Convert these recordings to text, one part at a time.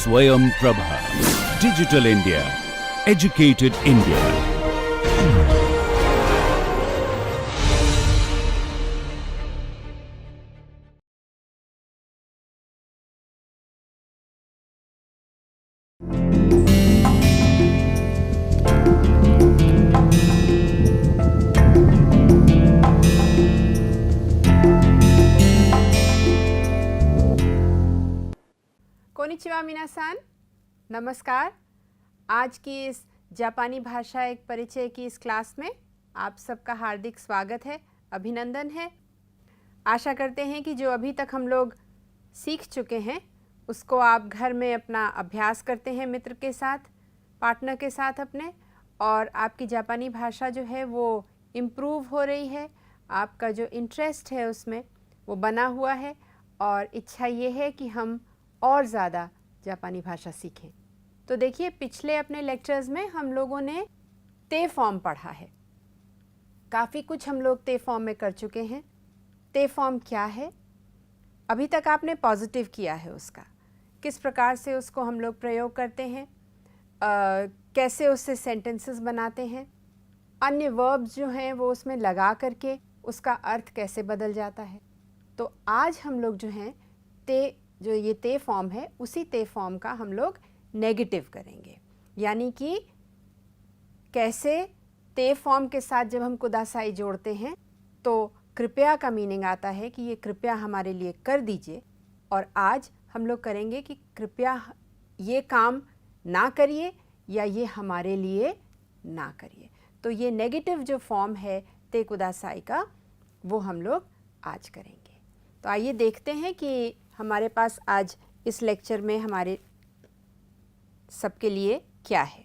Swayam Prabha. Digital India. Educated India. कोनिचिवा मिनासान, नमस्कार। आज की इस जापानी भाषा एक परिचय की इस क्लास में आप सबका हार्दिक स्वागत है, अभिनंदन है। आशा करते हैं कि जो अभी तक हम लोग सीख चुके हैं उसको आप घर में अपना अभ्यास करते हैं मित्र के साथ, पार्टनर के साथ अपने, और आपकी जापानी भाषा जो है वो इम्प्रूव हो रही है। आपका जो इंटरेस्ट है उसमें वो बना हुआ है और इच्छा ये है कि हम और ज़्यादा जापानी भाषा सीखें। तो देखिए, पिछले अपने लेक्चर्स में हम लोगों ने ते फॉर्म पढ़ा है। काफ़ी कुछ हम लोग ते फॉर्म में कर चुके हैं। ते फॉर्म क्या है? अभी तक आपने पॉजिटिव किया है उसका, किस प्रकार से उसको हम लोग प्रयोग करते हैं, कैसे उससे सेंटेंसेस बनाते हैं, अन्य वर्ब्स जो हैं वो उसमें लगा करके उसका अर्थ कैसे बदल जाता है। तो आज हम लोग जो हैं जो ये ते फॉर्म है उसी ते फॉर्म का हम लोग नेगेटिव करेंगे, यानी कि कैसे ते फॉर्म के साथ जब हम कुदासाई जोड़ते हैं तो कृपया का मीनिंग आता है कि ये कृपया हमारे लिए कर दीजिए, और आज हम लोग करेंगे कि कृपया ये काम ना करिए या ये हमारे लिए ना करिए। तो ये नेगेटिव जो फॉर्म है ते कुदासाई का वो हम लोग आज करेंगे। तो आइए देखते हैं कि हमारे पास आज इस लेक्चर में हमारे सबके लिए क्या है।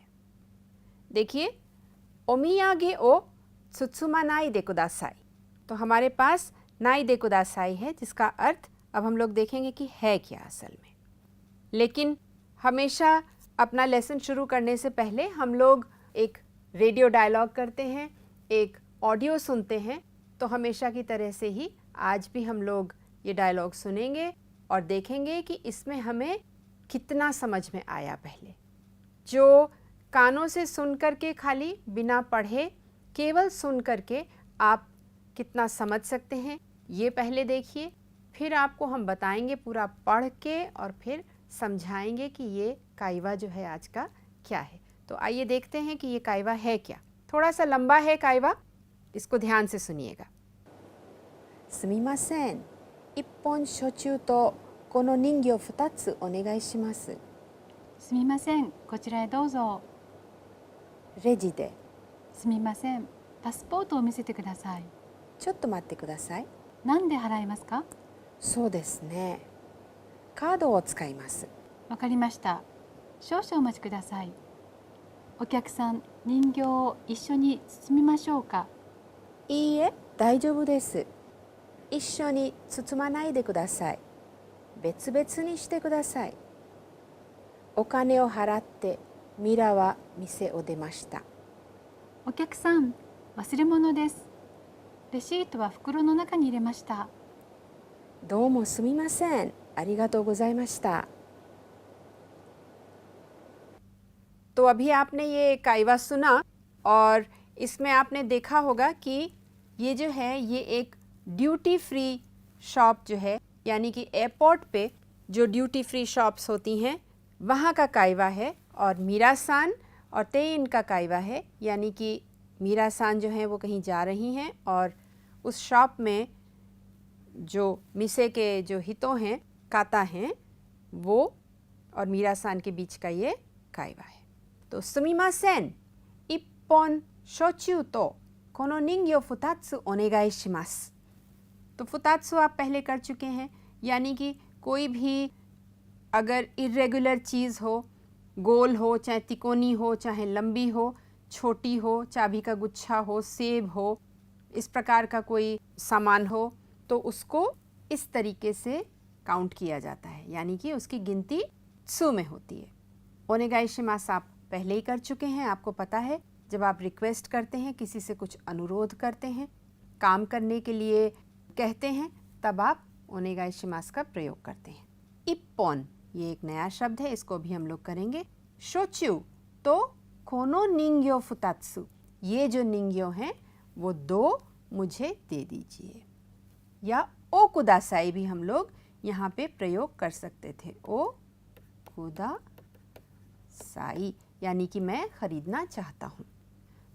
देखिए, ओमियागे ओ त्सुत्सुमा नाई दे कुदासाई। तो हमारे पास नाई दे कुदासाई है, जिसका अर्थ अब हम लोग देखेंगे कि है क्या असल में। लेकिन हमेशा अपना लेसन शुरू करने से पहले हम लोग एक रेडियो डायलॉग करते हैं, एक ऑडियो सुनते हैं। तो हमेशा की तरह से ही आज भी हम लोग ये डायलॉग सुनेंगे और देखेंगे कि इसमें हमें कितना समझ में आया। पहले जो कानों से सुन कर के, खाली बिना पढ़े केवल सुन कर के आप कितना समझ सकते हैं, ये पहले देखिए। फिर आपको हम बताएंगे पूरा पढ़ के और फिर समझाएंगे कि ये काइवा जो है आज का क्या है। तो आइए देखते हैं कि ये काइवा है क्या। थोड़ा सा लंबा है काइवा, इसको ध्यान से सुनिएगा। सुमिमासेन, 1本焼酎とこの人形2つお願いします。すみません、こちらへどうぞ。レジで。すみません、パスポートを見せてください。ちょっと待ってください。何で払いますか？そうですね。カードを使います。わかりました。少々お待ちください。お客さん、人形を一緒に包みましょうか？いいえ、大丈夫です。一緒に包まないでください。別々にしてください。お金を払ってミラは店を出ました。お客さん、忘れ物です。レシートは袋の中に入れました。どうもすみません。ありがとうございました。तो अभी आपने ये काइवा सुना और इसमें आपने देखा होगा कि ये जो है ये एक ड्यूटी फ्री शॉप जो है, यानी कि एयरपोर्ट पे जो ड्यूटी फ्री शॉप्स होती हैं वहाँ का काइवा है। और मीरासान और तेइन का काइवा है, यानी कि मीरासान जो है वो कहीं जा रही हैं और उस शॉप में जो मिसे के जो हितों हैं, काता हैं, वो और मीरासान के बीच का ये काइवा है। तो सुमिमासेन, 1本焼酎とこの人形2つお願いします。तो फुतात्सु आप पहले कर चुके हैं, यानी कि कोई भी अगर इरेगुलर चीज़ हो, गोल हो, चाहे तिकोनी हो, चाहे लंबी हो, छोटी हो, चाबी का गुच्छा हो, सेब हो, इस प्रकार का कोई सामान हो, तो उसको इस तरीके से काउंट किया जाता है, यानी कि उसकी गिनती त्सु में होती है। ओनेगाइशिमास आप पहले ही कर चुके हैं, आपको पता है जब आप रिक्वेस्ट करते हैं, किसी से कुछ अनुरोध करते हैं, काम करने के लिए कहते हैं, तब आप ओनेगाइशिमास का प्रयोग करते हैं। इप्पॉन ये एक नया शब्द है, इसको भी हम लोग करेंगे। शोच्यू तो कोनो निंग्यो फुतात्सु, ये जो निंग्यो हैं वो 2 मुझे दे दीजिए। या ओ कुदासाई भी हम लोग यहाँ पे प्रयोग कर सकते थे। ओ कुदासाई यानी कि मैं खरीदना चाहता हूँ।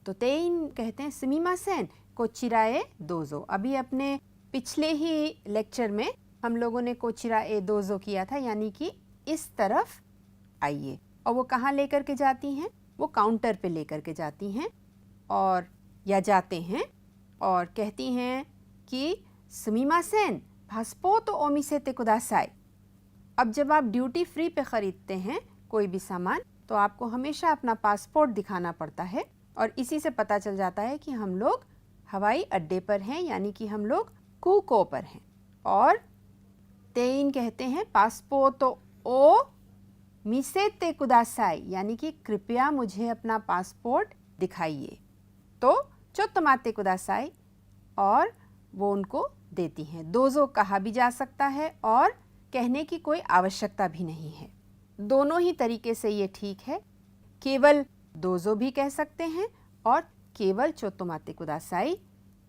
तो तेइन कहते हैं सुमिमासेन कोचिराए दोजो। अभी अपने पिछले ही लेक्चर में हम लोगों ने कोचिराए दोजो किया था, यानी कि इस तरफ आइए। और वो कहाँ लेकर के जाती हैं? वो काउंटर पे लेकर के जाती हैं और या जाते हैं और कहती हैं कि सुमिमासेन पासपोर्ट ओमिसेते कुदासाई। अब जब आप ड्यूटी फ्री पे ख़रीदते हैं कोई भी सामान तो आपको हमेशा अपना पासपोर्ट दिखाना पड़ता है और इसी से पता चल जाता है कि हम लोग हवाई अड्डे पर हैं, यानी कि हम लोग कूको पर हैं। और तेइन कहते हैं पासपोर्ट ओ मिसेते कुदासाई, यानी कि कृपया मुझे अपना पासपोर्ट दिखाइए। तो चोत्तोमाते कुदासाई, और वो उनको देती हैं। दोजो कहा भी जा सकता है और कहने की कोई आवश्यकता भी नहीं है। दोनों ही तरीके से ये ठीक है। केवल दोजो भी कह सकते हैं और केवल चोत्तोमाते कुदासाई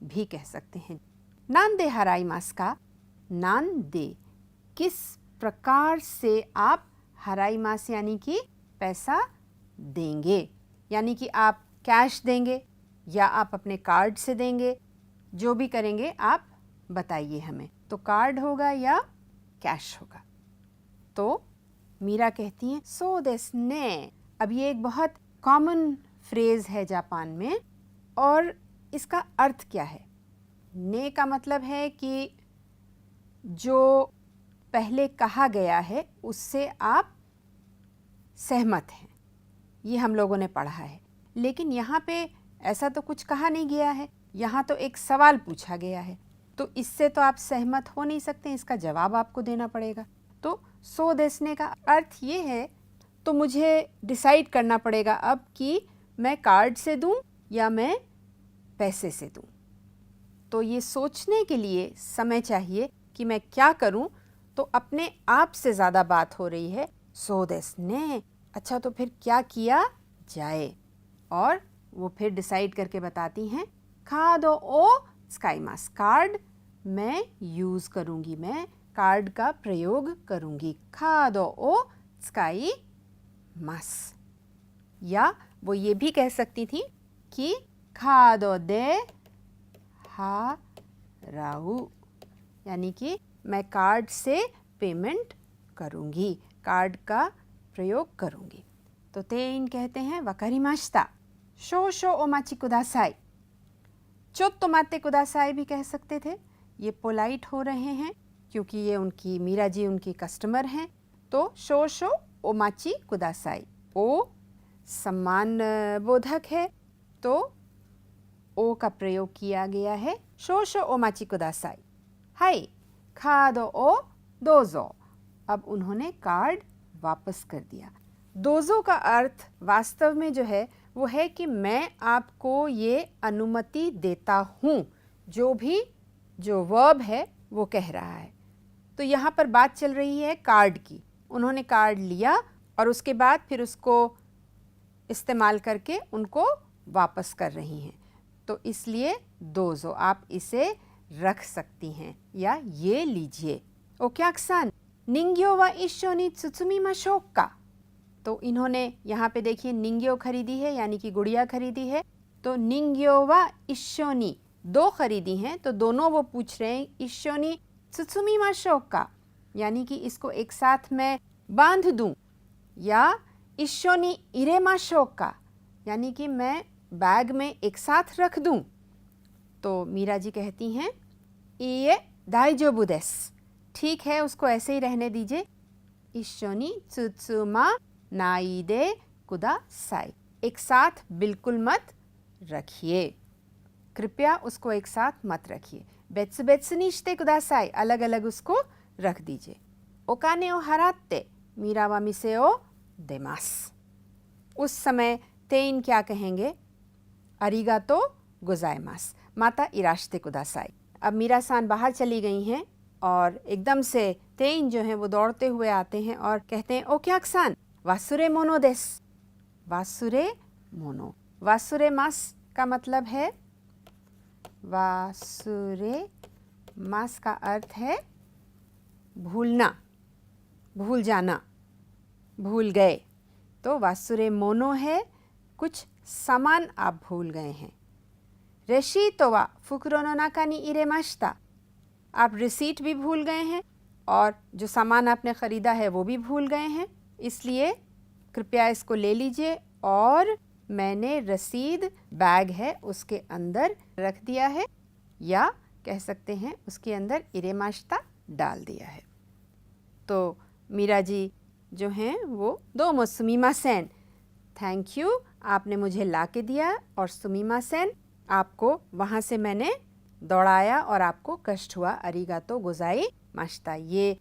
भी कह सकते हैं। नांदे हराइमास का नांदे, किस प्रकार से आप हराइमास यानी कि पैसा देंगे, यानी कि आप कैश देंगे या आप अपने कार्ड से देंगे, जो भी करेंगे आप बताइए हमें। तो कार्ड होगा या कैश होगा। तो मीरा कहती हैं सो देस ने। अब ये एक बहुत कॉमन फ्रेज है जापान में और इसका अर्थ क्या है? ने का मतलब है कि जो पहले कहा गया है उससे आप सहमत हैं, ये हम लोगों ने पढ़ा है। लेकिन यहाँ पे ऐसा तो कुछ कहा नहीं गया है, यहाँ तो एक सवाल पूछा गया है, तो इससे तो आप सहमत हो नहीं सकते, इसका जवाब आपको देना पड़ेगा। तो सो देसने का अर्थ ये है, तो मुझे डिसाइड करना पड़ेगा अब कि मैं कार्ड से दूं या मैं पैसे से दूं। तो ये सोचने के लिए समय चाहिए कि मैं क्या करूं। तो अपने आप से ज़्यादा बात हो रही है। सो देसने, अच्छा तो फिर क्या किया जाए? और वो फिर डिसाइड करके बताती हैं कार्ड ओ स्काईमास, कार्ड मैं यूज़ करूँगी, मैं कार्ड का प्रयोग करूँगी। कार्ड ओ स्काई मास। या वो ये भी कह सकती थी कि कार्ड दे हा राहु, यानी कि मैं कार्ड से पेमेंट करूँगी, कार्ड का प्रयोग करूँगी। तो तेइन कहते हैं वकारिमाशिता शोशो ओमाची कुदासाई। चोत्तोमाते कुदासाई भी कह सकते थे। ये पोलाइट हो रहे हैं क्योंकि ये उनकी मीरा जी उनकी कस्टमर हैं। तो शोशो ओमाची कुदासाई, ओ सम्मान बोधक है तो ओ का प्रयोग किया गया है। शोशो ओमाची कुदासाई, हाय खादो ओ दोजो। अब उन्होंने कार्ड वापस कर दिया। दोजो का अर्थ वास्तव में जो है वो है कि मैं आपको ये अनुमति देता हूँ, जो वर्ब है वो कह रहा है। तो यहाँ पर बात चल रही है कार्ड की। उन्होंने कार्ड लिया और उसके बाद फिर उसको इस्तेमाल करके उनको वापस कर रही हैं। तो इसलिए दोजो आप इसे रख सकती हैं या ये लीजिए। ओक्याक्सान निंग्यो वा इशो नि त्सुत्सुमिमाशो का। तो इन्होंने यहाँ पे देखिए निंग्यो खरीदी है यानी कि गुड़िया खरीदी है। तो निंग्यो वा इशोनी, 2 खरीदी हैं तो दोनों वो पूछ रहे हैं इशोनी त्सुत्सुमिमाशो का, यानी कि इसको एक साथ मैं बांध दूं, या इशोनी इरेमाशो का, यानी कि मैं बैग में एक साथ रख दूं। तो मीरा जी कहती हैं ये दाइजोबु देसु, ठीक है उसको ऐसे ही रहने दीजिए। इशोनी त्सुत्सुमा नाइदे कुदासाई, एक साथ बिल्कुल मत रखिए, कृपया उसको एक साथ मत रखिए। बेत्सु बेत्सु नि शिते कुदासाई, अलग अलग उसको रख दीजिए। ओकाने ओ हराते मीरा वा मिसे ओ देमास। उस समय तेइन क्या कहेंगे? अरिगातो गोजाइमास, माता इराशिते कुदासाई। अब मीरा सान बाहर चली गई हैं और एकदम से तेइन जो हैं वो दौड़ते हुए आते हैं और कहते हैं ओक्याक्सान वासुरे मोनो देस। वासुरे मोनो, वासुरे मास का मतलब है, वासुरे मास का अर्थ है भूलना, भूल जाना, भूल गए। तो वासुरे मोनो है कुछ सामान आप भूल गए हैं। रेशीतो वा फुकुरो नो नाका नि इरेमाशिता, आप रिसीट भी भूल गए हैं और जो सामान आपने ख़रीदा है वो भी भूल गए हैं, इसलिए कृपया इसको ले लीजिए। और मैंने रसीद बैग है उसके अंदर रख दिया है, या कह सकते हैं उसके अंदर इरेमाशिता डाल दिया है। तो मीरा जी जो हैं वो दोमो सुमिमासेन, थैंक यू, आपने मुझे ला के दिया, और सुमिमासेन, आपको वहाँ से मैंने दौड़ाया और आपको कष्ट हुआ, अरिगातो गोजाई माशिता, ये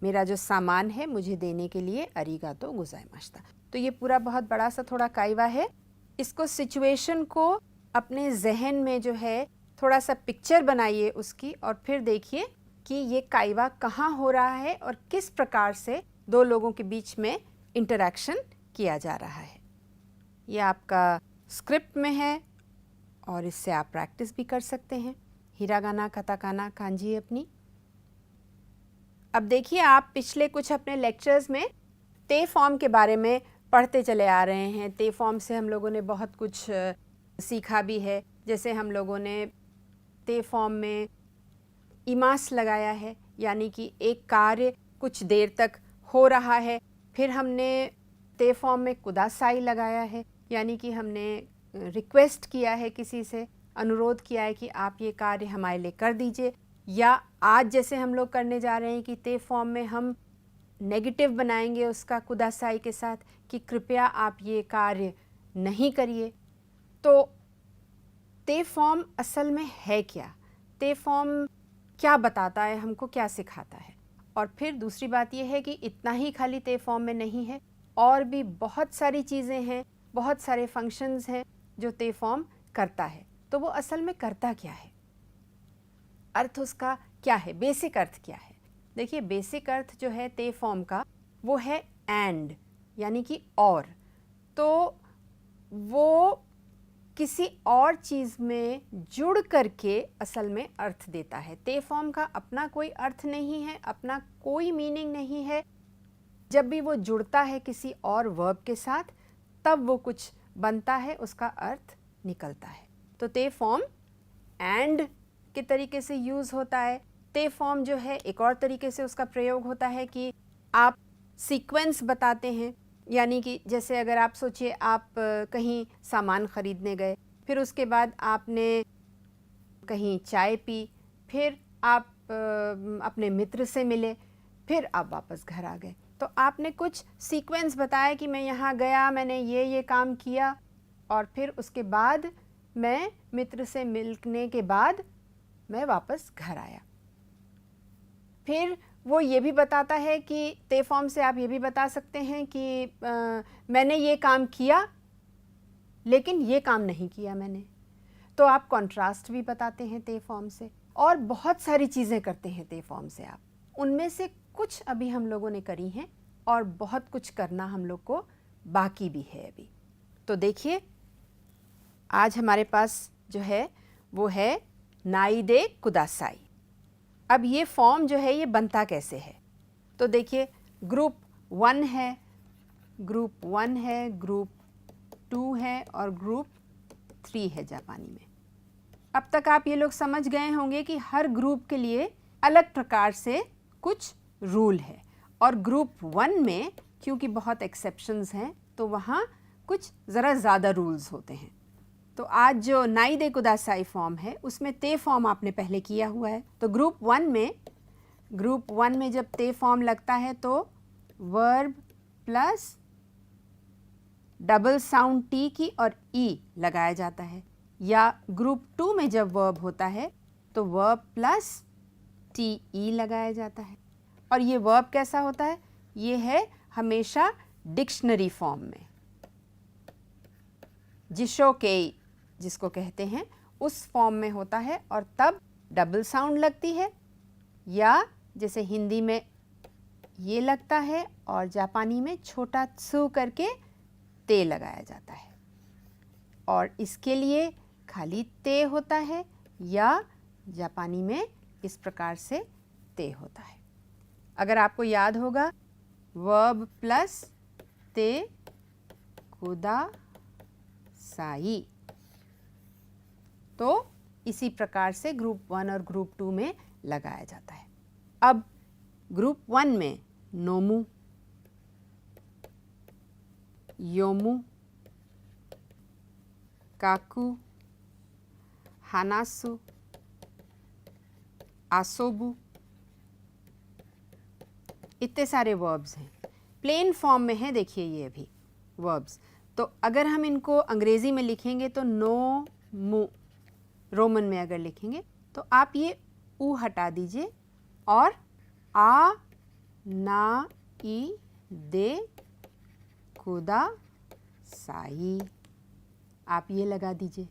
मेरा जो सामान है मुझे देने के लिए अरिगातो गोजाई माशिता। तो ये पूरा बहुत बड़ा सा थोड़ा काइवा है। इसको सिचुएशन को अपने जहन में जो है थोड़ा सा पिक्चर बनाइए उसकी, और फिर देखिए कि ये काइवा कहाँ हो रहा है और किस प्रकार से दो लोगों के बीच में इंटरैक्शन किया जा रहा है। ये आपका स्क्रिप्ट में है और इससे आप प्रैक्टिस भी कर सकते हैं, हिरागाना, काताकाना, कांजी अपनी। अब देखिए, आप पिछले कुछ अपने लेक्चर्स में ते फॉर्म के बारे में पढ़ते चले आ रहे हैं। ते फॉर्म से हम लोगों ने बहुत कुछ सीखा भी है। जैसे हम लोगों ने ते फॉर्म में इमास लगाया है, यानी कि एक कार्य कुछ देर तक हो रहा है। फिर हमने ते फॉर्म में कुदासाई लगाया है, यानी कि हमने रिक्वेस्ट किया है, किसी से अनुरोध किया है कि आप ये कार्य हमारे लिए कर दीजिए। या आज जैसे हम लोग करने जा रहे हैं कि ते फॉर्म में हम नेगेटिव बनाएंगे उसका कुदासाई के साथ कि कृपया आप ये कार्य नहीं करिए। तो ते फॉर्म असल में है क्या, ते फॉर्म क्या बताता है हमको, क्या सिखाता है। और फिर दूसरी बात यह है कि इतना ही खाली ते फॉर्म में नहीं है, और भी बहुत सारी चीज़ें हैं, बहुत सारे फंक्शंस हैं जो ते फॉर्म करता है। तो वो असल में करता क्या है, अर्थ उसका क्या है, बेसिक अर्थ क्या है। देखिए, बेसिक अर्थ जो है ते फॉर्म का वो है एंड, यानी कि और। तो वो किसी और चीज़ में जुड़ करके असल में अर्थ देता है। ते फॉर्म का अपना कोई अर्थ नहीं है, अपना कोई मीनिंग नहीं है। जब भी वो जुड़ता है किसी और वर्ब के साथ, तब वो कुछ बनता है, उसका अर्थ निकलता है। तो ते फॉर्म एंड के तरीके से यूज़ होता है। ते फॉर्म जो है एक और तरीके से उसका प्रयोग होता है कि आप सीक्वेंस बताते हैं, यानी कि जैसे अगर आप सोचिए, आप कहीं सामान ख़रीदने गए, फिर उसके बाद आपने कहीं चाय पी, फिर आप अपने मित्र से मिले, फिर आप वापस घर आ गए। तो आपने कुछ सीक्वेंस बताया कि मैं यहाँ गया, मैंने ये काम किया, और फिर उसके बाद मैं मित्र से मिलने के बाद मैं वापस घर आया। फिर वो ये भी बताता है कि ते फॉर्म से आप ये भी बता सकते हैं कि मैंने ये काम किया लेकिन ये काम नहीं किया मैंने। तो आप कॉन्ट्रास्ट भी बताते हैं ते फॉर्म से, और बहुत सारी चीज़ें करते हैं ते फॉर्म से आप। उनमें से कुछ अभी हम लोगों ने करी हैं और बहुत कुछ करना हम लोग को बाकी भी है अभी। तो देखिए, आज हमारे पास जो है वो है नाइदे कुदासाई। अब ये फॉर्म जो है ये बनता कैसे है, तो देखिए, ग्रुप 1 है, ग्रुप 1 है, ग्रुप 2 है और ग्रुप 3 है जापानी में। अब तक आप ये लोग समझ गए होंगे कि हर ग्रुप के लिए अलग प्रकार से कुछ रूल है, और ग्रुप 1 में क्योंकि बहुत एक्सेप्शंस हैं तो वहाँ कुछ ज़रा ज़्यादा रूल्स होते हैं। तो आज जो नाइदे कुदासाई फॉर्म है उसमें ते फॉर्म आपने पहले किया हुआ है। तो ग्रुप 1 में जब ते फॉर्म लगता है तो verb plus double sound T की और ई लगाया जाता है। या ग्रुप 2 में जब वर्ब होता है तो वर्ब प्लस टी ई लगाया जाता है। और ये वर्ब कैसा होता है, ये है हमेशा डिक्शनरी फॉर्म में, जिशोकेई जिसको कहते हैं उस फॉर्म में होता है, और तब डबल साउंड लगती है या जैसे हिंदी में ये लगता है और जापानी में छोटा त्सु करके ते लगाया जाता है, और इसके लिए खाली ते होता है या जापानी में इस प्रकार से ते होता है। अगर आपको याद होगा वर्ब प्लस ते कुदासाई, तो इसी प्रकार से ग्रुप 1 और ग्रुप 2 में लगाया जाता है। अब ग्रुप 1 में नोमु, योमु, काकू, हानासु, आसोबु, इतने सारे वर्ब्स हैं। प्लेन फॉर्म में है, देखिए ये भी वर्ब्स। तो अगर हम इनको अंग्रेजी में लिखेंगे तो नो मु, रोमन में अगर लिखेंगे तो आप ये ऊ हटा दीजिए और आ ना ई दे कुदा साई आप ये लगा दीजिए,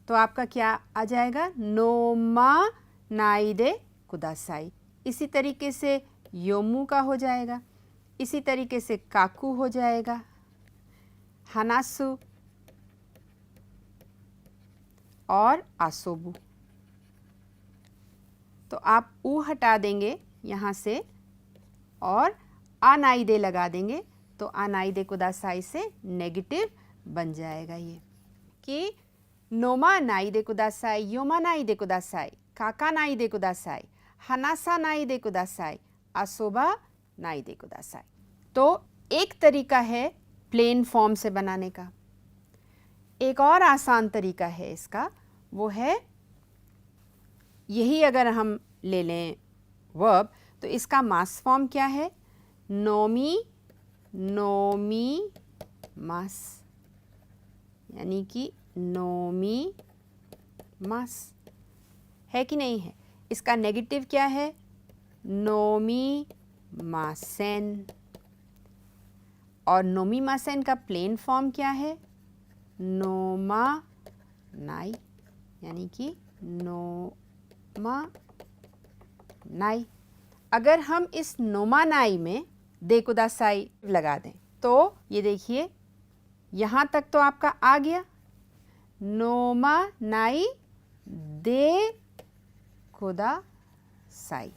तो आपका क्या आ जाएगा, नोमा नाई दे कुदासाई। इसी तरीके से योमू का हो जाएगा, इसी तरीके से काकू हो जाएगा, हनासु और आसोबु। तो आप ऊ हटा देंगे यहाँ से और आनाइदे लगा देंगे, तो आनाइदे कुदासाई से नेगेटिव बन जाएगा ये कि नोमा नाइदे कुदासाई, योमा नाइदे कुदासाई, काका नाइदे कुदासाई, हनासा नाइदे कुदासाई, आसोबा नाइदे कुदासाई। तो एक तरीका है प्लेन फॉर्म से बनाने का। एक और आसान तरीका है इसका, वो है यही अगर हम ले लें वर्ब, तो इसका मास फॉर्म क्या है, नोमी नोमी मास, यानी कि नोमी मास है कि नहीं है। इसका नेगेटिव क्या है, नोमी मासेन, और नोमी मासेन का प्लेन फॉर्म क्या है, नोमा नाई, यानी कि नोमा नाई। अगर हम इस नोमा नाई में दे कुदासाई लगा दें तो ये देखिए यहाँ तक तो आपका आ गया, नोमा नाई दे कुदासाई।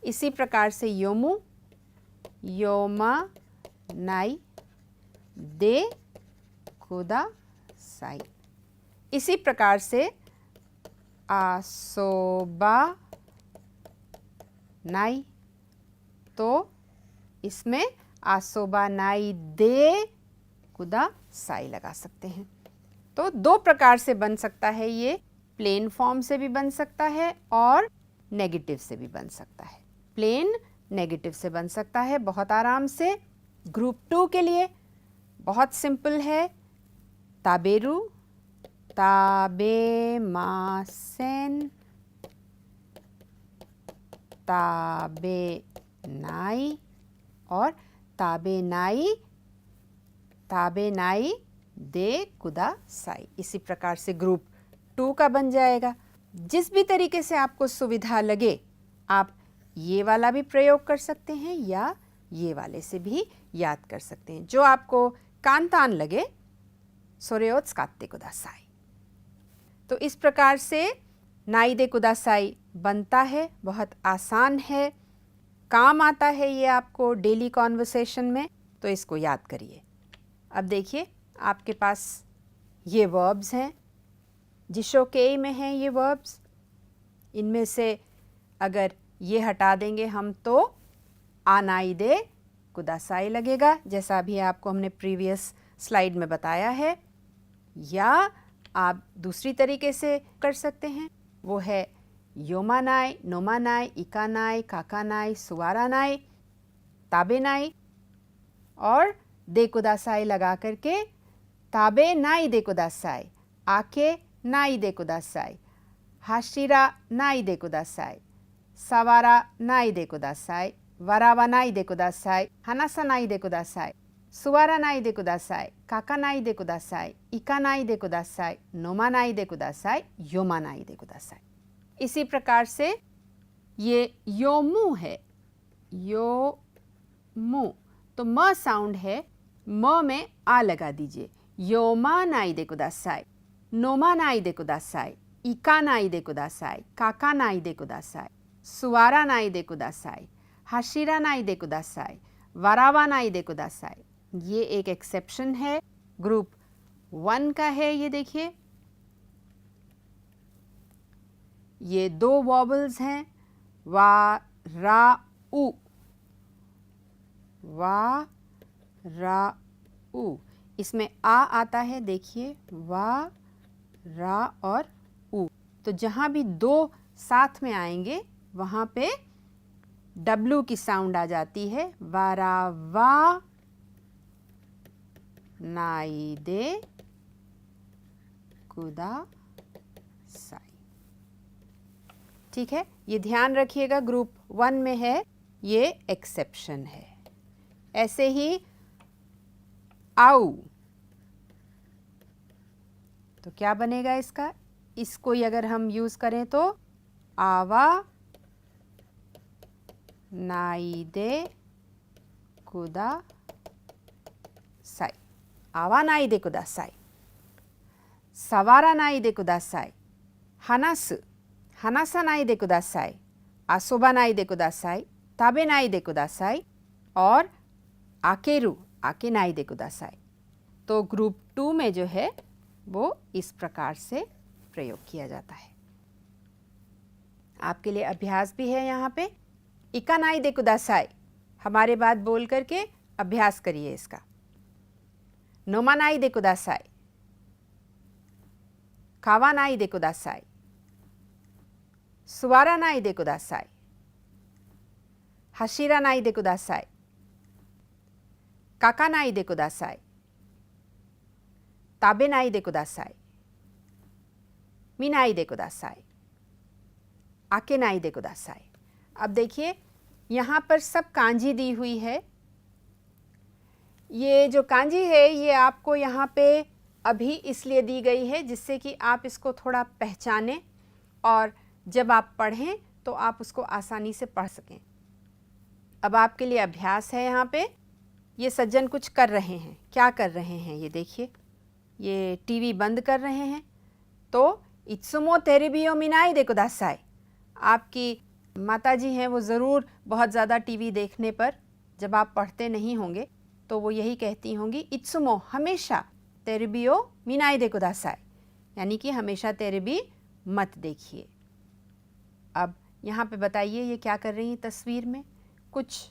इसी प्रकार से योमु, योमा नाई दे कुदासाई। इसी प्रकार से आसोबा नाई, तो इसमें आसोबा नाई दे कुदासाई लगा सकते हैं। तो दो प्रकार से बन सकता है ये, प्लेन फॉर्म से भी बन सकता है और नेगेटिव से भी बन सकता है। प्लेन नेगेटिव से बन सकता है बहुत आराम से। ग्रुप 2 के लिए बहुत सिंपल है, ताबेरु, ताबेमासेन, ताबे नाई और ताबे नाई, ताबे नाई दे कुदासाई। इसी प्रकार से ग्रुप 2 का बन जाएगा। जिस भी तरीके से आपको सुविधा लगे आप ये वाला भी प्रयोग कर सकते हैं या ये वाले से भी याद कर सकते हैं, जो आपको कांतान लगे। सोरे ओ त्सुकात्ते कुदासाई। तो इस प्रकार से नाई दे कुदासाई बनता है, बहुत आसान है, काम आता है ये आपको डेली कॉन्वर्सेशन में, तो इसको याद करिए। अब देखिए आपके पास ये वर्ब्स हैं, जिशोकेई में हैं ये वर्ब्स। इनमें से अगर ये हटा देंगे हम तो आनाई दे कुदासाई लगेगा, जैसा अभी आपको हमने प्रीवियस स्लाइड में बताया है। या आप दूसरी तरीके से कर सकते हैं, वो है योमानाई, नोमानाई, इकानाई, काकानाई, सुवारानाई, ताबेनाई और दे कुदासाई लगा करके ताबे नाई दे कुदासाई, आके नाई दे कुदासाई, हाशिरा नाई दे कुदासाई, सवारा नाई दे कुदासाई, वरावा नाई दे कुदासाई, हनासा नाई दे कुदासाई, सुवारा नाई दे कुदासाई, काका नाई दे कुदासाई, इका नाई दे कुदासाई, नोमा नाई दे कुदासाई, योमा नाई दे कुदासाई। इसी प्रकार से ये योमू है, यो मो, तो म साउंड है, म में आ लगा दीजिए। योमा नाई दे कुदासाई, नोमा नाई दे कुदासाई, इका नाई दे कुदासाई, काका नाई दे कुदासाई, सुवारा नाई दे कुदासाई, हाशिरा नाई दे कुदासाई, वरावा नाई दे कुदासाई। ये एक एक्सेप्शन है, ग्रुप 1 का है। ये देखिए, ये 2 वॉबल्स हैं, वा रा उ, वा रा उ। इसमें आ आता है, देखिए, वा रा और उ। तो जहाँ भी 2 साथ में आएंगे वहाँ पे डब्लू की साउंड आ जाती है। वारा वा नाई दे कुदा साई। ठीक है, ये ध्यान रखिएगा, ग्रुप 1 में है, ये एक्सेप्शन है। ऐसे ही आउ, तो क्या बनेगा इसका? इसको ही अगर हम यूज करें तो आवा नाई दे कुदा साई, आवा नाई दे कुदा साई, सवारा नाई दे कुदा साई, हनासु, हनासा नाई दे कुदा साई, आसोबा नाई दे कुदा साई, ताबे नाई दे कुदा साई, और आकेरु, आके नाई दे कुदा साई। तो ग्रुप 2 में जो है वो इस प्रकार से प्रयोग किया जाता है। आपके लिए अभ्यास भी है यहाँ पे। इका नाई दे कुदासाई, हमारे बात बोल करके अभ्यास करिए इसका। नोमा नाई दे कुदासाई, कावा नाई दे कुदासाई, सुवारा नाई दे कुदासाई, हाशिरा नाई दे कुदासाई, काका नाई दे कुदासाई, ताबे नाई दे कुदासाई, मिनाई दे कुदासाई, आके नाई दे कुदासाई। अब देखिए, यहाँ पर सब कांजी दी हुई है। ये जो कांजी है ये आपको यहाँ पे अभी इसलिए दी गई है जिससे कि आप इसको थोड़ा पहचानें और जब आप पढ़ें तो आप उसको आसानी से पढ़ सकें। अब आपके लिए अभ्यास है। यहाँ पे ये सज्जन कुछ कर रहे हैं। क्या कर रहे हैं ये देखिए, ये टीवी बंद कर रहे हैं। तो इत्सुमो तेरेबियो मिनाई दे कुदासाई, आपकी माताजी हैं वो ज़रूर बहुत ज़्यादा टीवी देखने पर जब आप पढ़ते नहीं होंगे तो वो यही कहती होंगी, इत्सुमो हमेशा, तेरेबियो मिनाई दे कुदासाई, यानी कि हमेशा तेरेबी मत देखिए। अब यहाँ पे बताइए ये क्या कर रही हैं तस्वीर में? कुछ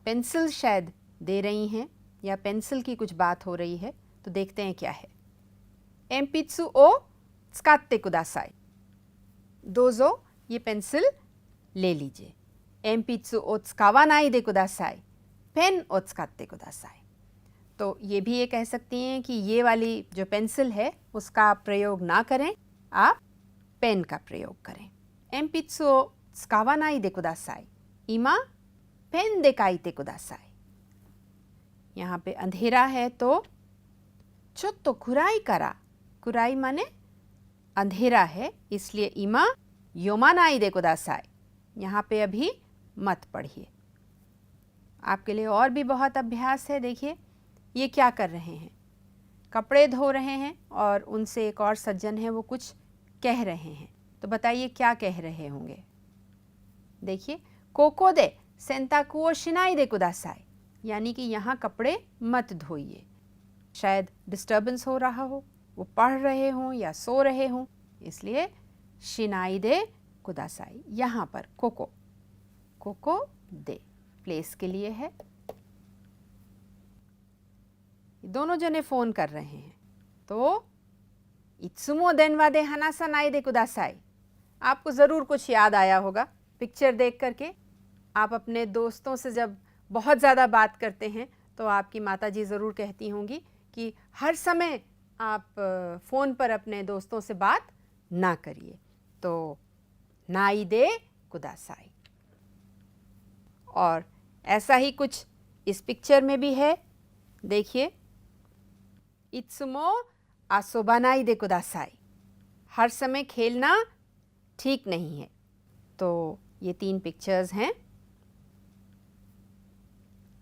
पेंसिल शायद दे रही हैं या पेंसिल की कुछ बात हो रही है, तो देखते हैं क्या है। एम्पित्सु ओ त्सुकात्ते कुदासाई, दोजो ये पेंसिल ले लीजिए। एम्पित्सु ओ त्सुकावा नाई दे कुदासाई, पेन ओ त्सुकात्ते कुदासाई। तो ये भी ये कह सकती हैं कि ये वाली जो पेंसिल है उसका आप प्रयोग ना करें, आप पेन का प्रयोग करें। एम्पित्सु ओ त्सुकावा नाई दे कुदासाई, इमा पेन दे काइते कुदासाई। यहाँ पे अंधेरा है तो चोत्तो कुराई करा, कुराई माने अंधेरा है, इसलिए इमा योमानाई दे कुदासाई, यहाँ पे अभी मत पढ़िए। आपके लिए और भी बहुत अभ्यास है। देखिए ये क्या कर रहे हैं, कपड़े धो रहे हैं और उनसे एक और सज्जन है वो कुछ कह रहे हैं। तो बताइए क्या कह रहे होंगे? देखिए, कोको दे सेंताकुओ शिनाई दे कुदासाई, यानी कि यहाँ कपड़े मत धोइए। शायद डिस्टर्बेंस हो रहा हो, वो पढ़ रहे हों या सो रहे हों, इसलिए शिनाई दे कुदासाई। यहाँ पर कोको, कोको दे प्लेस के लिए है। दोनों जने फोन कर रहे हैं तो इत्सुमो देनवा दे हनासा नाई दे कुदासाई। आपको ज़रूर कुछ याद आया होगा पिक्चर देख करके। आप अपने दोस्तों से जब बहुत ज़्यादा बात करते हैं तो आपकी माताजी ज़रूर कहती होंगी कि हर समय आप फ़ोन पर अपने दोस्तों से बात ना करिए। तो नाई दे कुदासाई। और ऐसा ही कुछ इस पिक्चर में भी है। देखिए, इत्सुमो आसोबानाई दे कुदासाई, हर समय खेलना ठीक नहीं है। तो ये 3 पिक्चर्स हैं।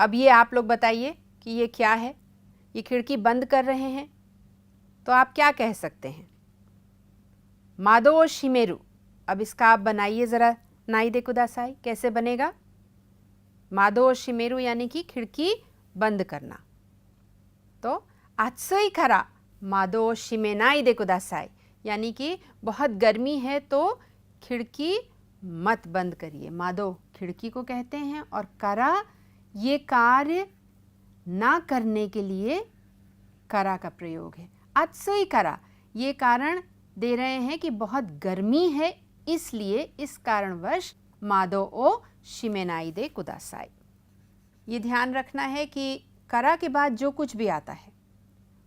अब ये आप लोग बताइए कि ये क्या है। ये खिड़की बंद कर रहे हैं तो आप क्या कह सकते हैं? मादो शिमेरु। अब इसका आप बनाइए ज़रा नाई दे कुदासाई। कैसे बनेगा? मादो शिमेरु यानी कि खिड़की बंद करना। तो आत्सुई करा मादो शिमेनाई दे कुदासाई यानी कि बहुत गर्मी है तो खिड़की मत बंद करिए। मादो खिड़की को कहते हैं और करा ये कार्य ना करने के लिए करा का प्रयोग है। आत्सुई करा ये कारण दे रहे हैं कि बहुत गर्मी है, इसलिए इस कारणवश मादो ओ शिमेनाई दे कुदासाई। ये ध्यान रखना है कि करा के बाद जो कुछ भी आता है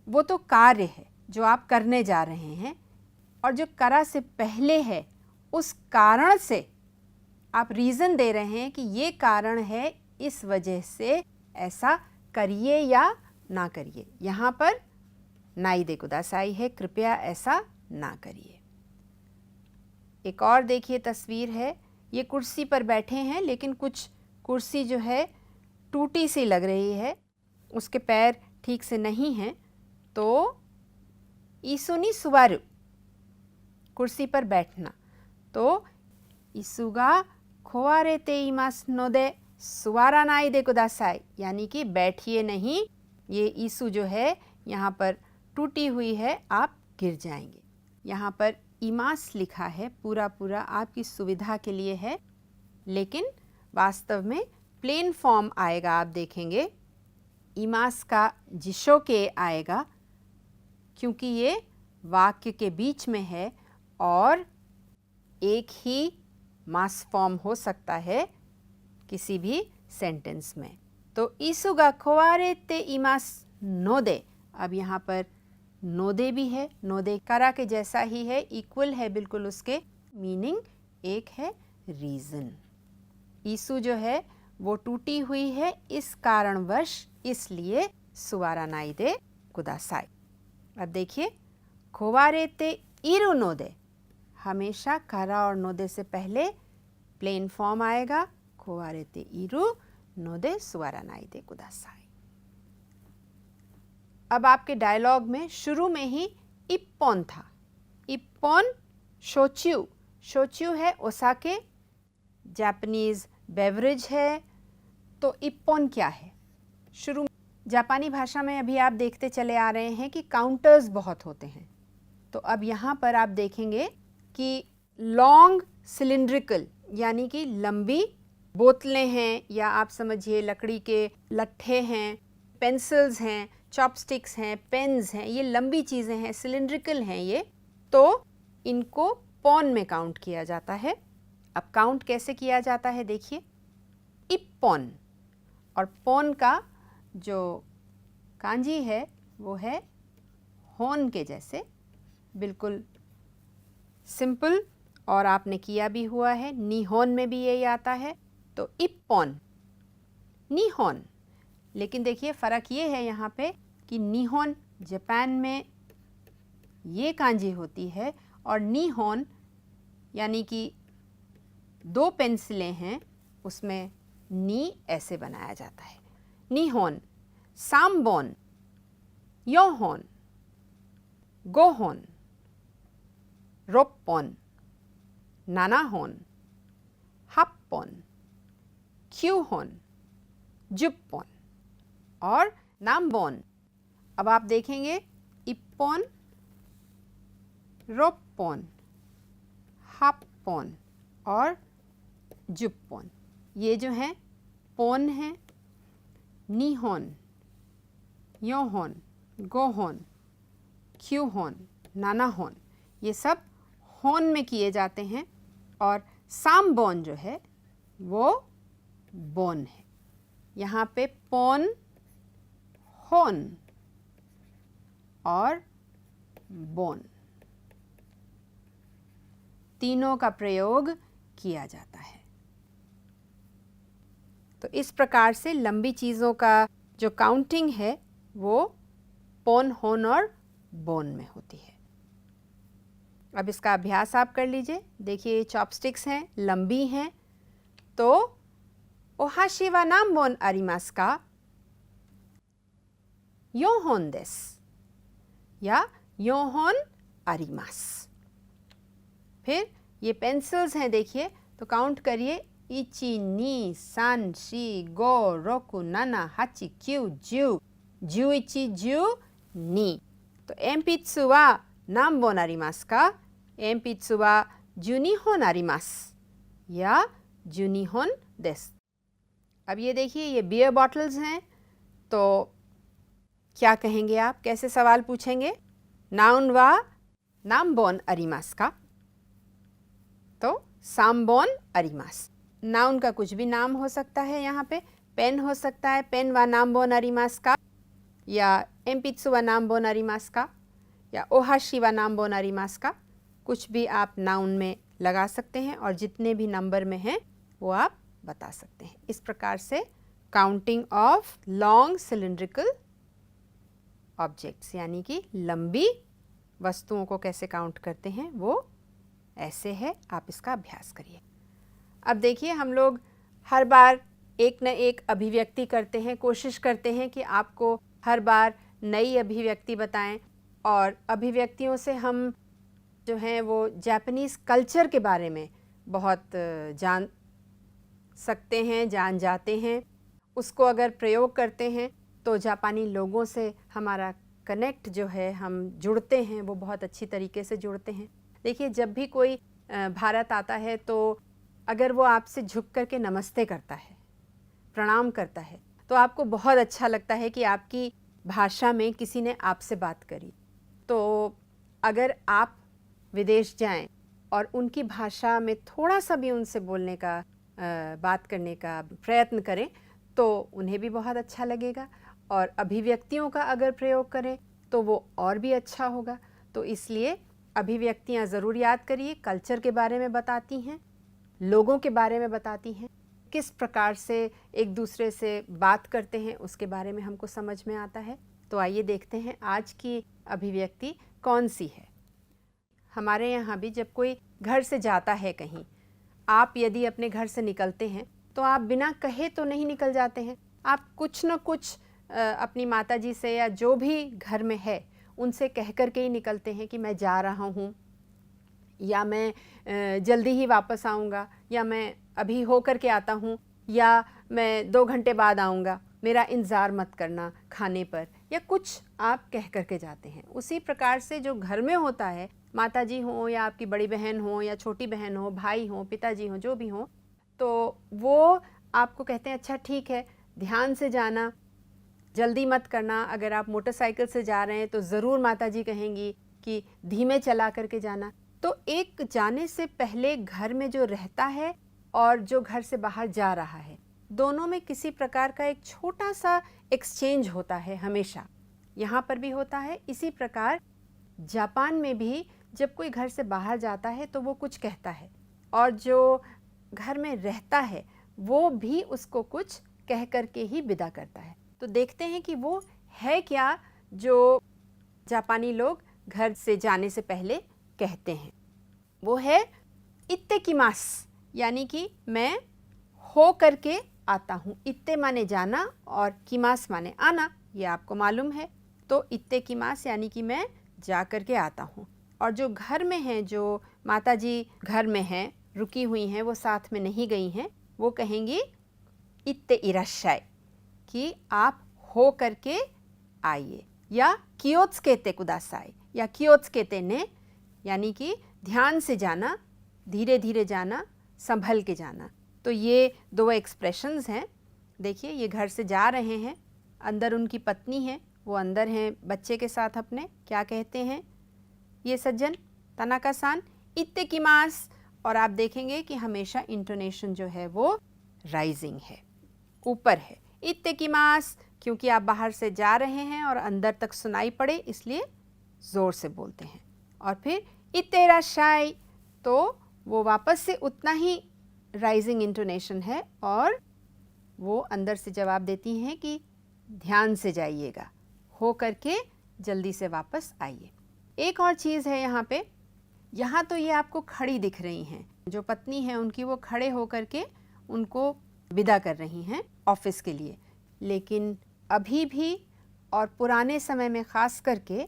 वो तो कार्य है जो आप करने जा रहे हैं, और जो करा से पहले है उस कारण से आप रीज़न दे रहे हैं कि ये कारण है, इस वजह से ऐसा करिए या ना करिए। यहाँ पर नाई दे कुदासाई है, कृपया ऐसा ना करिए। एक और देखिए तस्वीर है। ये कुर्सी पर बैठे हैं लेकिन कुछ कुर्सी जो है टूटी सी लग रही है, उसके पैर ठीक से नहीं हैं। तो ईसुनी सुवारु कुर्सी पर बैठना। तो ईसुगा खोवारेते इमास नोदे सुवारानाई दे कुदासाई यानी कि बैठिए नहीं, ये ईसु जो है यहाँ पर टूटी हुई है, आप गिर जाएंगे। यहाँ पर इमास लिखा है, पूरा पूरा आपकी सुविधा के लिए है, लेकिन वास्तव में प्लेन फॉर्म आएगा। आप देखेंगे इमास का जिशो के आएगा क्योंकि ये वाक्य के बीच में है और एक ही मास फॉर्म हो सकता है किसी भी सेंटेंस में। तो ईसुगा खोवारेते इमास नोदे, अब यहाँ पर नोदे भी है, नोदे करा के जैसा ही है, इक्वल है बिल्कुल, उसके मीनिंग एक है रीज़न। ईसु जो है वो टूटी हुई है इस कारणवश, इसलिए सुवारानाई दे कुदासाई। अब देखिए खोवारेते इरु नोदे, हमेशा करा और नोदे से पहले प्लेन फॉर्म आएगा, खोवारेते इरु नोदे सुवारानाई दे कुदासाई। अब आपके डायलॉग में शुरू में ही इप्पोन था। इप्पोन शोच्यू, शोच्यू है ओसाके, जापानीज बेवरेज है। तो इप्पोन क्या है? शुरू जापानी भाषा में अभी आप देखते चले आ रहे हैं कि काउंटर्स बहुत होते हैं। तो अब यहाँ पर आप देखेंगे कि लॉन्ग सिलिंड्रिकल यानी कि लंबी बोतलें हैं, या आप समझिए लकड़ी के लट्ठे हैं, पेंसिल्स हैं, चॉपस्टिक्स हैं, पेन्स हैं, ये लंबी चीज़ें हैं, सिलिंड्रिकल हैं ये, तो इनको पॉन में काउंट किया जाता है। अब काउंट कैसे किया जाता है देखिए, इप्पोन, और पॉन का जो कांजी है वो है होन के जैसे, बिल्कुल सिंपल, और आपने किया भी हुआ है, निहोन में भी यही आता है। तो इप्पोन, निहोन। लेकिन देखिए फ़र्क ये है यहाँ पे कि निहोन जापान में ये कांजी होती है, और निहोन यानी कि दो पेंसिलें हैं, उसमें नी ऐसे बनाया जाता है। निहोन, सामबोन, योहोन, गोहोन, रोप्पोन, नानाहोन, हाप्पोन, क्यूहोन, जुप्पोन और नामबोन। अब आप देखेंगे इप्पोन, रोप्पोन, हाप्पोन और जुप्पोन, ये जो हैं पोन हैं, निहोन, योहोन, गोहोन, क्यूहोन, नानाहोन, ये सब होन में किए जाते हैं, और सामबोन जो है वो बोन है। यहाँ पे पोन, होन और बोन तीनों का प्रयोग किया जाता है। तो इस प्रकार से लंबी चीज़ों का जो काउंटिंग है वो पोन, होन और बोन में होती है। अब इसका अभ्यास आप कर लीजिए। देखिए चॉपस्टिक्स हैं, लंबी हैं, तो ओहाशी वा नामबोन आरिमासु का? 4本です या 4本あります। फिर ये पेंसिल्स हैं, देखिए तो काउंट करिए 1 2 3 4 5 6 7 8 9 10 11 12と鉛筆は何本ありますか？鉛筆は12本ありますया 12本です। अब ये देखिए ये बियर बॉटल्स हैं, तो क्या कहेंगे आप, कैसे सवाल पूछेंगे? नाउन वा नामबोन अरिमास का? तो सामबोन अरिमास। नाउन का कुछ भी नाम हो सकता है, यहाँ पे पेन हो सकता है, पेन वा नामबोन अरिमास का, या एम्पित्सु वा नामबोन अरिमास का, या ओहाशी वा नामबोन अरिमास का। कुछ भी आप नाउन में लगा सकते हैं और जितने भी नंबर में हैं वो आप बता सकते हैं। इस प्रकार से counting of long cylindrical objects यानी कि लंबी वस्तुओं को कैसे काउंट करते हैं वो ऐसे है, आप इसका अभ्यास करिए। अब देखिए हम लोग हर बार एक न एक अभिव्यक्ति करते हैं, कोशिश करते हैं कि आपको हर बार नई अभिव्यक्ति बताएं और अभिव्यक्तियों से हम जो हैं वो जापानीज़ कल्चर के बारे में बहुत जान सकते हैं, जान जाते हैं। उसको अगर प्रयोग करते हैं तो जापानी लोगों से हमारा कनेक्ट जो है, हम जुड़ते हैं, वो बहुत अच्छी तरीके से जुड़ते हैं। देखिए जब भी कोई भारत आता है तो अगर वो आपसे झुक करके नमस्ते करता है, प्रणाम करता है, तो आपको बहुत अच्छा लगता है कि आपकी भाषा में किसी ने आपसे बात करी। तो अगर आप विदेश जाएं और उनकी भाषा में थोड़ा सा भी उनसे बोलने का बात करने का प्रयत्न करें तो उन्हें भी बहुत अच्छा लगेगा, और अभिव्यक्तियों का अगर प्रयोग करें तो वो और भी अच्छा होगा। तो इसलिए अभिव्यक्तियाँ ज़रूर याद करिए। कल्चर के बारे में बताती हैं, लोगों के बारे में बताती हैं, किस प्रकार से एक दूसरे से बात करते हैं उसके बारे में हमको समझ में आता है। तो आइए देखते हैं आज की अभिव्यक्ति कौन सी है। हमारे यहाँ भी जब कोई घर से जाता है कहीं, आप यदि अपने घर से निकलते हैं तो आप बिना कहे तो नहीं निकल जाते हैं, आप कुछ न कुछ अपनी माताजी से या जो भी घर में है उनसे कह कर के ही निकलते हैं कि मैं जा रहा हूँ, या मैं जल्दी ही वापस आऊँगा, या मैं अभी हो कर के आता हूँ, या मैं 2 घंटे बाद आऊँगा, मेरा इंतज़ार मत करना खाने पर, या कुछ आप कह कर के जाते हैं। उसी प्रकार से जो घर में होता है, माताजी हो या आपकी बड़ी बहन हो या छोटी बहन हो, भाई हो, पिताजी हो, जो भी हो, तो वो आपको कहते हैं अच्छा ठीक है, ध्यान से जाना, जल्दी मत करना। अगर आप मोटरसाइकिल से जा रहे हैं तो ज़रूर माताजी कहेंगी कि धीमे चला करके जाना। तो एक जाने से पहले घर में जो रहता है और जो घर से बाहर जा रहा है, दोनों में किसी प्रकार का एक छोटा सा एक्सचेंज होता है, हमेशा यहाँ पर भी होता है। इसी प्रकार जापान में भी जब कोई घर से बाहर जाता है तो वो कुछ कहता है, और जो घर में रहता है वो भी उसको कुछ कह कर के ही विदा करता है। तो देखते हैं कि वो है क्या जो जापानी लोग घर से जाने से पहले कहते हैं। वो है इत्तेकिमास, यानी कि मैं हो करके आता हूँ। इत्ते माने जाना और किमास माने आना, ये आपको मालूम है। तो इत्तेकिमास यानी कि मैं जा कर के आता हूँ। और जो घर में हैं, जो माताजी घर में हैं, रुकी हुई हैं, वो साथ में नहीं गई हैं, वो कहेंगी इत्ते इराश्शाई, कि आप हो करके आइए, या कियोत्सुकेते कुदासाई, या कियोत्सुकेते ने, यानी कि ध्यान से जाना, धीरे धीरे जाना, संभल के जाना। तो ये 2 एक्सप्रेशंस हैं। देखिए ये घर से जा रहे हैं, अंदर उनकी पत्नी है, वो अंदर हैं बच्चे के साथ अपने। क्या कहते हैं ये सज्जन तनाका-सान? इत्तेकिमास। और आप देखेंगे कि हमेशा इंटोनेशन जो है वो राइजिंग है, ऊपर है। इत्तेकिमास, क्योंकि आप बाहर से जा रहे हैं और अंदर तक सुनाई पड़े इसलिए ज़ोर से बोलते हैं। और फिर इत्ते इराश्शाई, तो वो वापस से उतना ही राइजिंग इंटोनेशन है, और वो अंदर से जवाब देती हैं कि ध्यान से जाइएगा, हो करके जल्दी से वापस आइए। एक और चीज़ है यहाँ पे, यहाँ तो ये आपको खड़ी दिख रही हैं, जो पत्नी है उनकी, वो खड़े हो करके उनको विदा कर रही हैं ऑफिस के लिए। लेकिन अभी भी और पुराने समय में ख़ास करके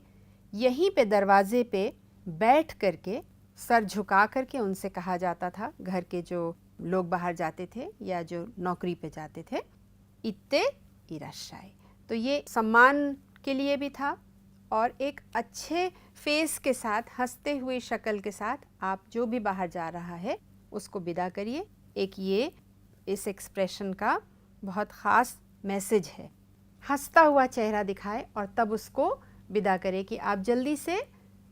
यहीं पे दरवाजे पे बैठ करके सर झुका करके उनसे कहा जाता था, घर के जो लोग बाहर जाते थे या जो नौकरी पे जाते थे, इत्ते इराशाई। तो ये सम्मान के लिए भी था और एक अच्छे फेस के साथ, हंसते हुए शक्ल के साथ आप जो भी बाहर जा रहा है उसको विदा करिए। एक ये इस एक्सप्रेशन का बहुत ख़ास मैसेज है। हंसता हुआ चेहरा दिखाए और तब उसको विदा करे कि आप जल्दी से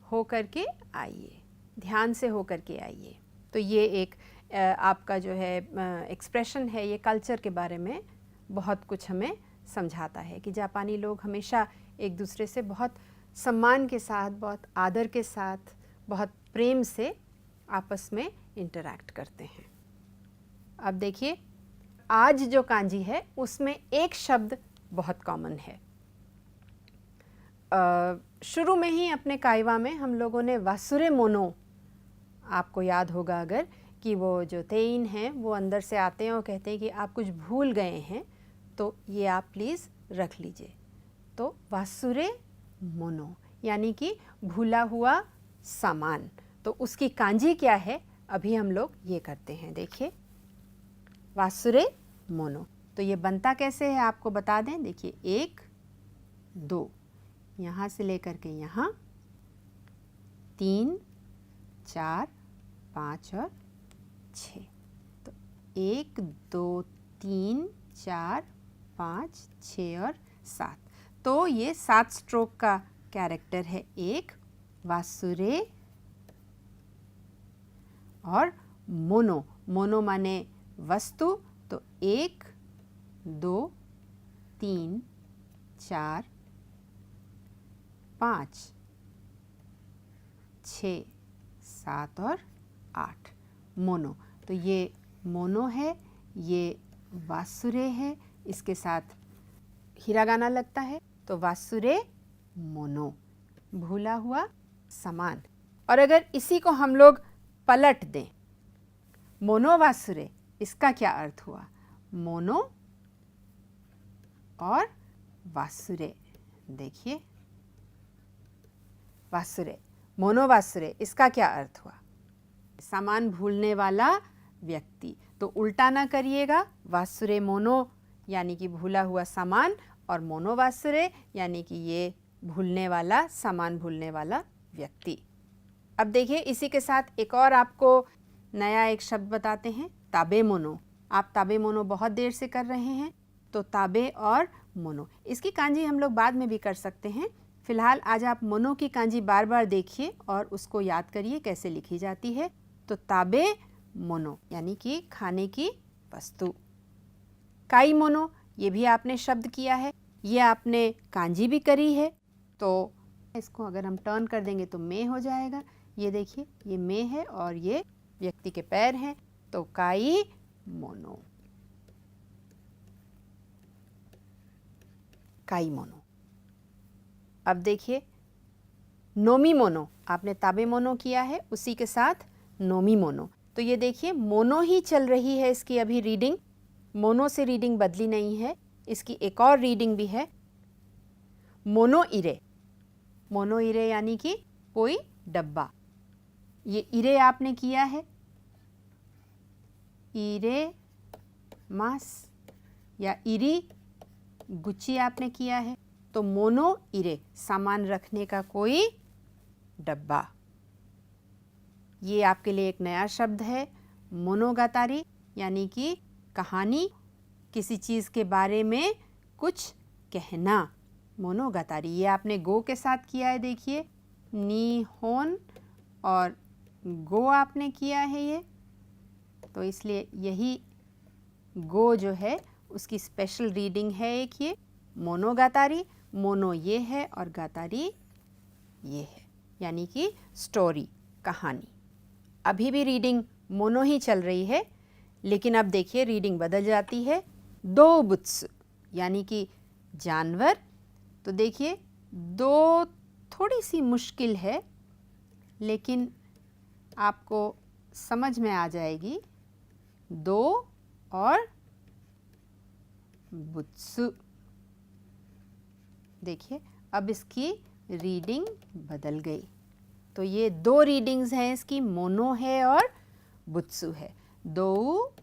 हो करके आइए, ध्यान से हो करके आइए। तो ये एक आपका जो है एक्सप्रेशन है, ये कल्चर के बारे में बहुत कुछ हमें समझाता है कि जापानी लोग हमेशा एक दूसरे से बहुत सम्मान के साथ, बहुत आदर के साथ, बहुत प्रेम से आपस में इंटरैक्ट करते हैं। अब देखिए, आज जो कांजी है उसमें एक शब्द बहुत कॉमन है। शुरू में ही अपने काइवा में हम लोगों ने वासुरे मोनो, आपको याद होगा अगर, कि वो जो तेइन हैं वो अंदर से आते हैं और कहते हैं कि आप कुछ भूल गए हैं तो ये आप प्लीज़ रख लीजिए। तो वासुरे मोनो यानी कि भूला हुआ सामान। तो उसकी कांजी क्या है, अभी हम लोग ये करते हैं। देखिए, वासुरे मोनो। तो ये बनता कैसे है आपको बता दें। देखिए, 1 2, यहाँ से लेकर के यहाँ 3 4 5 और 6। तो 1 2 3 4 5 6 और 7। तो ये 7 स्ट्रोक का कैरेक्टर है। एक वासुरे और मोनो। मोनो माने वस्तु। तो 1 2 3 4 5 6 7 और 8 मोनो। तो ये मोनो है, ये वासुरे है, इसके साथ हिरागाना लगता है तो वासुरे मोनो, भूला हुआ सामान। और अगर इसी को हम लोग पलट दें, मोनो वासुरे, इसका क्या अर्थ हुआ। मोनो और वासुरे। देखिए, वासुरे, मोनो वासुरे, इसका क्या अर्थ हुआ। सामान भूलने वाला व्यक्ति। तो उल्टा ना करिएगा, वासुरे मोनो यानी कि भूला हुआ सामान, और मोनो वासुरे यानी कि ये भूलने वाला, सामान भूलने वाला व्यक्ति। अब देखिए, इसी के साथ एक और आपको नया एक शब्द बताते हैं, ताबे मोनो। आप ताबे मोनो बहुत देर से कर रहे हैं, तो ताबे और मोनो, इसकी कांजी हम लोग बाद में भी कर सकते हैं। फिलहाल आज आप मोनो की कांजी बार बार देखिए और उसको याद करिए कैसे लिखी जाती है। तो ताबे मोनो यानी कि खाने की वस्तु। काई मोनो, ये भी आपने शब्द किया है, ये आपने कांजी भी करी है। तो इसको अगर हम टर्न कर देंगे तो मे हो जाएगा। ये देखिए, ये मे है और ये व्यक्ति के पैर हैं, तो काई मोनो, काई मोनो। अब देखिए, नोमी मोनो, आपने ताबे मोनो किया है, उसी के साथ नोमी मोनो। तो ये देखिए, मोनो ही चल रही है इसकी अभी रीडिंग, मोनो से रीडिंग बदली नहीं है। इसकी एक और रीडिंग भी है, मोनो इरे। मोनो इरे यानी कि कोई डब्बा। ये इरे आपने किया है, इरे मास या इरी गुच्ची आपने किया है। तो मोनो इरे, सामान रखने का कोई डब्बा। ये आपके लिए एक नया शब्द है, मोनोगातारी यानी कि कहानी, किसी चीज़ के बारे में कुछ कहना, मोनोगातारी। ये आपने गो के साथ किया है, देखिए, नीहोन और गो आपने किया है ये, तो इसलिए यही गो जो है उसकी स्पेशल रीडिंग है एक, ये मोनोगातारी। मोनो ये है और गातारी ये है, यानी कि स्टोरी, कहानी। अभी भी रीडिंग मोनो ही चल रही है, लेकिन अब देखिए रीडिंग बदल जाती है, दो बुत्स यानी कि जानवर। तो देखिए, दो थोड़ी सी मुश्किल है, लेकिन आपको समझ में आ जाएगी। दो और बुत्सु। देखिए अब इसकी रीडिंग बदल गई। तो ये दो रीडिंग्स हैं इसकी, मोनो है और बुत्सु है। दो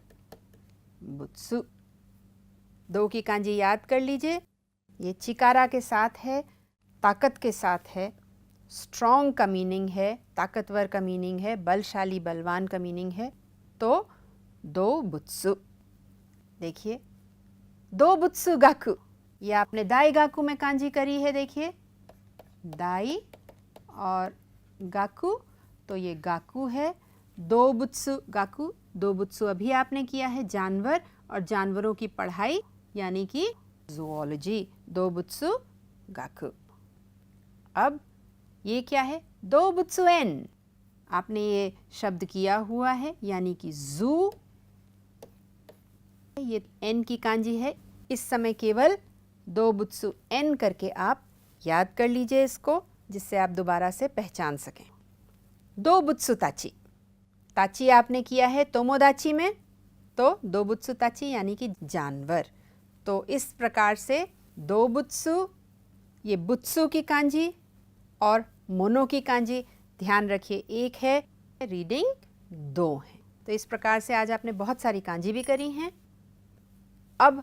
बुत्सु। दो की कांजी याद कर लीजिए। ये चिकारा के साथ है, ताकत के साथ है, स्ट्रॉन्ग का मीनिंग है, ताकतवर का मीनिंग है, बलशाली बलवान का मीनिंग है। तो दो बुत्सु। देखिए दो बुत्सु गाकू, ये आपने दाई गाकू में कांजी करी है। देखिए दाई और गाकू, तो ये गाकू है। दो बुत्सु गाकू, दो बुत्सु अभी आपने किया है, जानवर और जानवरों की पढ़ाई यानी कि ज़ूओलॉजी। दो बुत्सु गाकू। अब ये क्या है? दो बुत्सु एन। आपने ये शब्द किया हुआ है यानी कि जू। ये एन की कांजी है। इस समय केवल दो बुत्सु एन करके आप याद कर लीजिए इसको, जिससे आप दोबारा से पहचान सकें। दो बुत्सु ताची। ताची आपने किया है तोमोदाची में, तो दो बुत्सु ताची यानी कि जानवर। तो इस प्रकार से दो बुत्सु, ये बुत्सु की कांजी और मोनो की कांजी ध्यान रखिए एक है, रीडिंग दो है। तो इस प्रकार से आज आपने बहुत सारी कांजी भी करी हैं। अब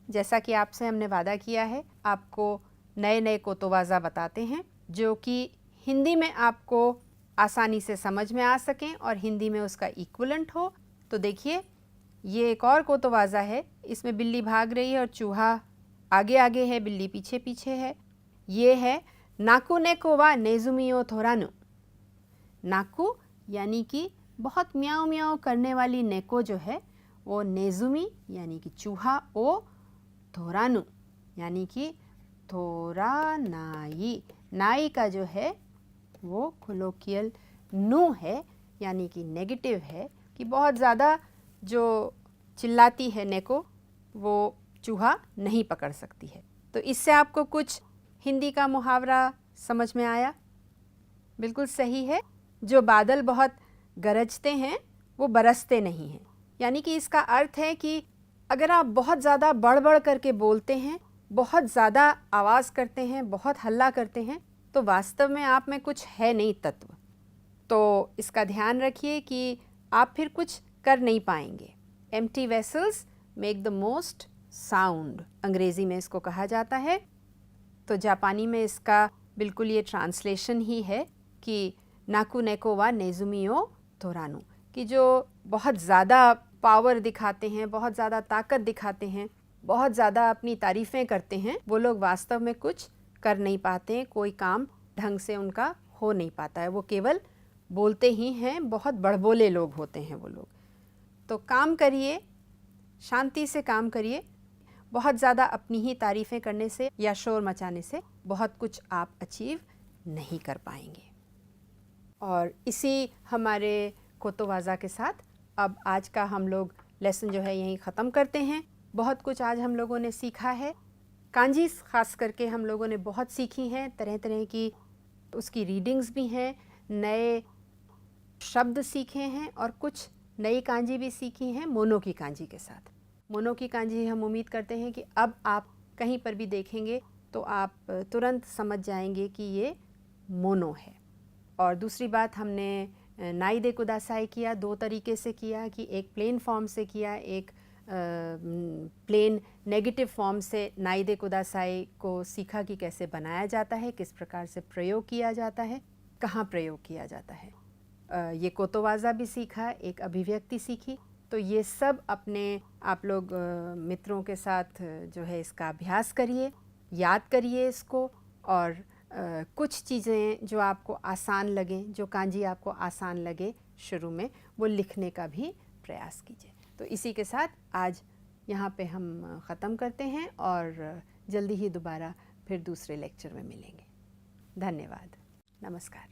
जैसा कि आपसे हमने वादा किया है, आपको नए नए कोतोवाज़ा बताते हैं जो कि हिंदी में आपको आसानी से समझ में आ सकें और हिंदी में उसका इक्विवेलेंट हो। तो देखिए ये एक और कोतोवाज़ा है, इसमें बिल्ली भाग रही है और चूहा आगे आगे है, बिल्ली पीछे पीछे है। ये है नाकू नेको वा नेजुमियो थोरानु। नाकू यानी कि बहुत म्याऊं म्याऊं करने वाली नेको जो है वो नेजुमी यानी कि चूहा, ओ थोरानु यानी कि थोरा नाई। नाई का जो है वो कोलोकियल नु है यानी कि नेगेटिव है, कि बहुत ज़्यादा जो चिल्लाती है नेको वो चूहा नहीं पकड़ सकती है। तो इससे आपको कुछ हिंदी का मुहावरा समझ में आया? बिल्कुल सही है। जो बादल बहुत गरजते हैं वो बरसते नहीं हैं। यानी कि इसका अर्थ है कि अगर आप बहुत ज़्यादा बड़बड़ करके बोलते हैं, बहुत ज़्यादा आवाज़ करते हैं, बहुत हल्ला करते हैं, तो वास्तव में आप में कुछ है नहीं तत्व। तो इसका ध्यान रखिए कि आप फिर कुछ कर नहीं पाएंगे। Empty vessels make the most sound, अंग्रेज़ी में इसको कहा जाता है। तो जापानी में इसका बिल्कुल ये ट्रांसलेशन ही है कि नाकू नेको वा नेजुमियो थोरानु, कि जो बहुत ज़्यादा पावर दिखाते हैं, बहुत ज़्यादा ताकत दिखाते हैं, बहुत ज़्यादा अपनी तारीफ़ें करते हैं, वो लोग वास्तव में कुछ कर नहीं पाते हैं, कोई काम ढंग से उनका हो नहीं पाता है, वो केवल बोलते ही हैं। बहुत बड़बोले लोग होते हैं वो लोग। तो काम करिए, शांति से काम करिए। बहुत ज़्यादा अपनी ही तारीफ़ें करने से या शोर मचाने से बहुत कुछ आप अचीव नहीं कर पाएंगे। और इसी हमारे कोतोवाज़ा के साथ अब आज का हम लोग लेसन जो है यहीं ख़त्म करते हैं। बहुत कुछ आज हम लोगों ने सीखा है। कांजी ख़ास करके हम लोगों ने बहुत सीखी हैं, तरह तरह की उसकी रीडिंग्स भी हैं, नए शब्द सीखे हैं और कुछ नई कांजी भी सीखी हैं मोनो की कांजी के साथ। मोनो की कांजी हम उम्मीद करते हैं कि अब आप कहीं पर भी देखेंगे तो आप तुरंत समझ जाएंगे कि ये मोनो है। और दूसरी बात, हमने नाई दे कुदासाई किया, दो तरीके से किया, कि एक प्लेन फॉर्म से किया, एक प्लेन नेगेटिव फॉर्म से नाई दे कुदासाई को सीखा कि कैसे बनाया जाता है, किस प्रकार से प्रयोग किया जाता है, कहाँ प्रयोग किया जाता है। ये कोतोवाज़ा भी सीखा, एक अभिव्यक्ति सीखी। तो ये सब अपने आप लोग मित्रों के साथ जो है इसका अभ्यास करिए, याद करिए इसको। और कुछ चीज़ें जो आपको आसान लगें, जो कांजी आपको आसान लगे शुरू में, वो लिखने का भी प्रयास कीजिए। तो इसी के साथ आज यहाँ पे हम ख़त्म करते हैं और जल्दी ही दोबारा फिर दूसरे लेक्चर में मिलेंगे। धन्यवाद। नमस्कार।